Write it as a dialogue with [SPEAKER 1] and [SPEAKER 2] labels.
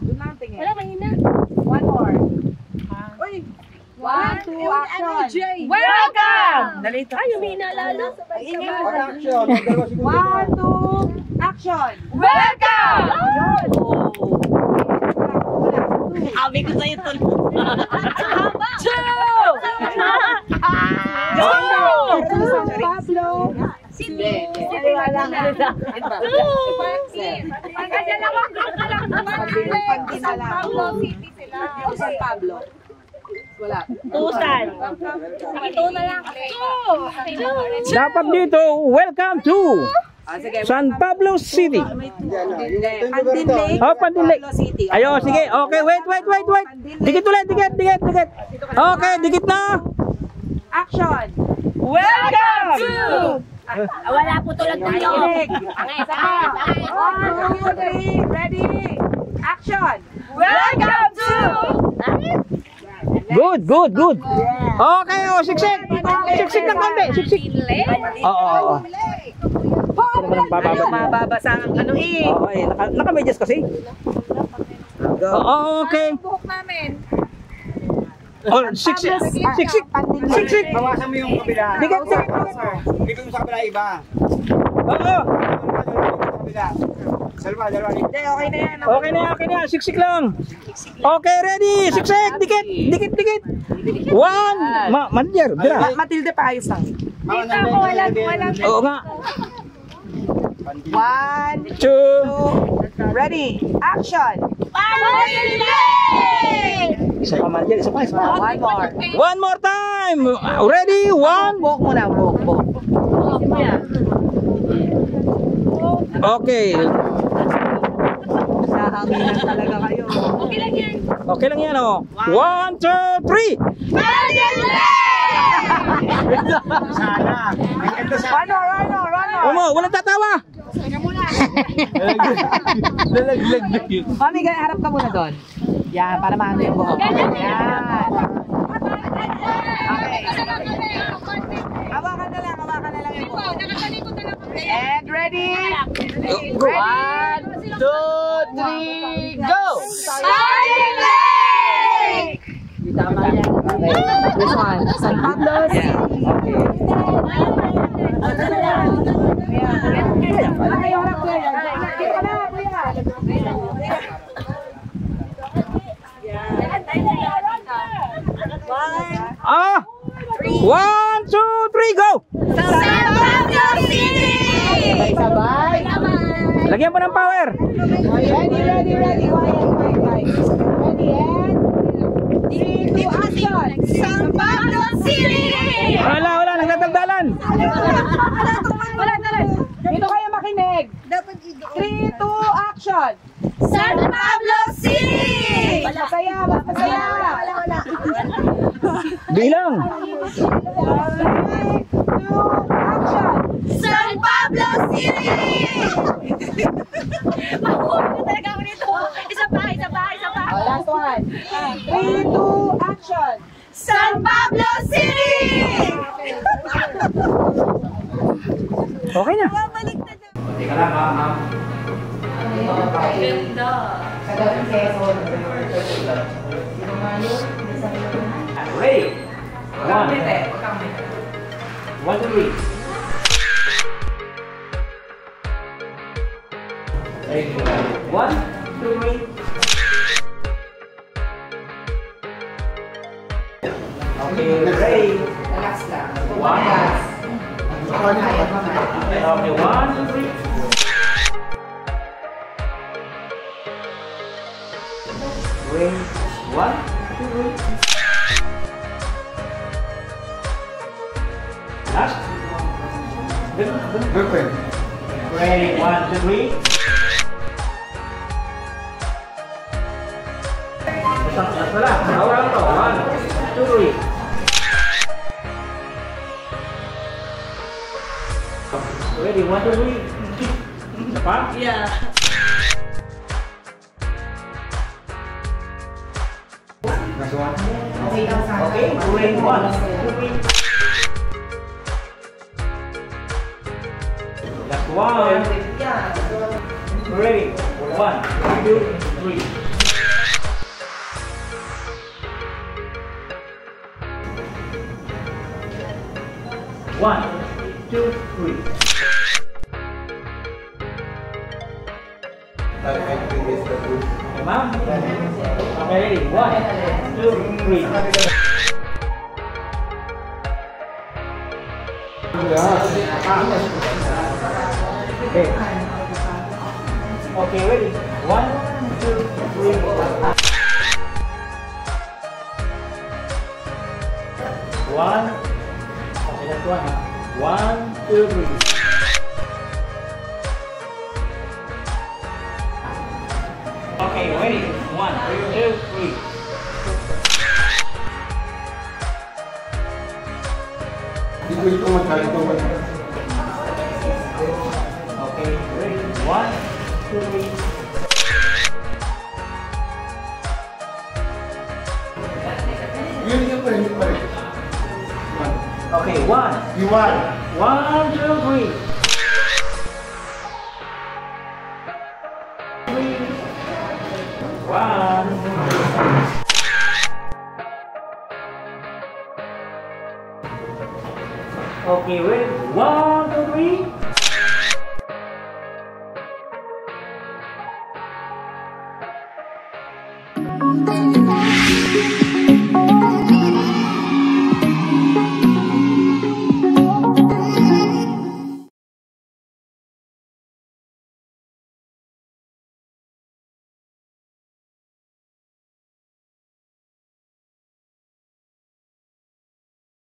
[SPEAKER 1] Doon lang tingin.
[SPEAKER 2] Wala, mahina.
[SPEAKER 1] One more. Uy! 1, 2, action!
[SPEAKER 2] Welcome!
[SPEAKER 1] Nalito.
[SPEAKER 2] Ay, humina lalo.
[SPEAKER 3] Action!
[SPEAKER 1] 1, 2, action!
[SPEAKER 2] Welcome!
[SPEAKER 4] Sabi ko sa'yo ito.
[SPEAKER 1] Pablo!
[SPEAKER 4] Hindi.
[SPEAKER 1] Wala ka na.
[SPEAKER 2] Pagkadalawang group na lang naman.
[SPEAKER 1] Pagdi na lang.
[SPEAKER 2] Pablo City sila.
[SPEAKER 1] San Pablo. Wala.
[SPEAKER 2] Tusan. Ito na lang. Two.
[SPEAKER 5] Dapat dito, welcome to
[SPEAKER 1] Sige.
[SPEAKER 5] San Pablo City.
[SPEAKER 1] Pandin Lake.
[SPEAKER 5] Oh, Pandin Lake.
[SPEAKER 1] Pablo City.
[SPEAKER 5] Ayo, sige. Okay, wait. Dikit ulit, dikit. Okay, dikit na.
[SPEAKER 1] Action!
[SPEAKER 2] Welcome to.
[SPEAKER 4] Wala po tulad tayo.
[SPEAKER 1] Kilig. Isa pa. 1, 2, 3. Ready? Action!
[SPEAKER 2] Welcome to.
[SPEAKER 5] Good. Okay, oh, siksik. Siksik ng konti, siksik. Oo.
[SPEAKER 1] Mababasa ang ano eh.
[SPEAKER 5] Okay, naka-medyas kasi. Oo, okay.
[SPEAKER 2] Buhok namin.
[SPEAKER 5] Oh, siksik.
[SPEAKER 3] Bawasan mo yung kabila.
[SPEAKER 5] Dikit.
[SPEAKER 3] Dito mo sa kabila iba.
[SPEAKER 5] Oo.
[SPEAKER 3] Dalawa.
[SPEAKER 1] Hindi, okay na yan.
[SPEAKER 5] Okay na yan. Siksik lang. Okay, ready. Siksik. Dikit. One. Manager, bira.
[SPEAKER 1] Matilde pa ayos lang.
[SPEAKER 2] Dito ako, walang.
[SPEAKER 5] Oo nga.
[SPEAKER 1] 1, 2,
[SPEAKER 5] 2.
[SPEAKER 1] ready, action!
[SPEAKER 5] Isa pa manager, isa pa.
[SPEAKER 1] One more.
[SPEAKER 5] One more time. Ready? One.
[SPEAKER 1] Buhok muna, buhok.
[SPEAKER 5] Okay.
[SPEAKER 1] Nahanginan talaga kayo.
[SPEAKER 5] Okay lang yan, oh. 1, 2, 3.
[SPEAKER 3] Sana. Ang ganda sa...
[SPEAKER 1] Run on.
[SPEAKER 5] Walang tatawa.
[SPEAKER 3] Lalaglag na yun.
[SPEAKER 1] Mami, harap ka muna doon. Yan, para maano yung buhok. Yan. Okay. Hawakan na lang yung buhok. And ready?
[SPEAKER 5] Go.
[SPEAKER 4] 1, 2, 3, go!
[SPEAKER 1] This one. San Pablo City.
[SPEAKER 5] Ah! 1, 2, 3, go!
[SPEAKER 2] San Pablo City!
[SPEAKER 1] Sabay.
[SPEAKER 5] Lagyan mo ng power.
[SPEAKER 1] Ready. Ready, and 3, 2, action!
[SPEAKER 2] San Pablo City!
[SPEAKER 5] Wala, nagdadagdalan.
[SPEAKER 1] Wala. Dito kayo makinig. 3, 2, action!
[SPEAKER 2] San Pablo City!
[SPEAKER 1] Masaya.
[SPEAKER 5] Bilang.
[SPEAKER 1] 3, 2, action!
[SPEAKER 2] San Pablo City! Mahuhuli ko talaga ako nito. Isa pa.
[SPEAKER 1] Last one. 3, 2, action!
[SPEAKER 2] San Pablo City!
[SPEAKER 5] Okay na.
[SPEAKER 3] Teka lang, ma'am.
[SPEAKER 2] Ganda.
[SPEAKER 5] Ready? 1, 2, 3. One, two, three. Okay, ready? One. Okay, 1, 2, 3. Wait. 1, 2, 3. Last.
[SPEAKER 3] Perfect.
[SPEAKER 5] Ready? 1, 2, 3. Last wala. Awal to. 1, 2, 3. Ready? 1, 2, 3. Apa?
[SPEAKER 2] Yeah.
[SPEAKER 3] Last one.
[SPEAKER 5] Okay. Ready? 1, 2, 3. Last one. Ready? 1. 2, 3. One, two, three. Okay, ma'am. Okay, ready? 1, 2, 3. Okay. Okay, ready? 1, 2, 3. One. Okay, that's one. 1, 2, 3. Okay, ready? 1, 2, 3.
[SPEAKER 3] Hindi ko ito magkalito.
[SPEAKER 5] Okay, ready? 1, 2, 3.
[SPEAKER 3] Yun pa rin, yun pa rin.
[SPEAKER 5] Okay, 1,
[SPEAKER 3] Iwan.
[SPEAKER 5] 1, 2, 3. 1. Okay, ready? 1,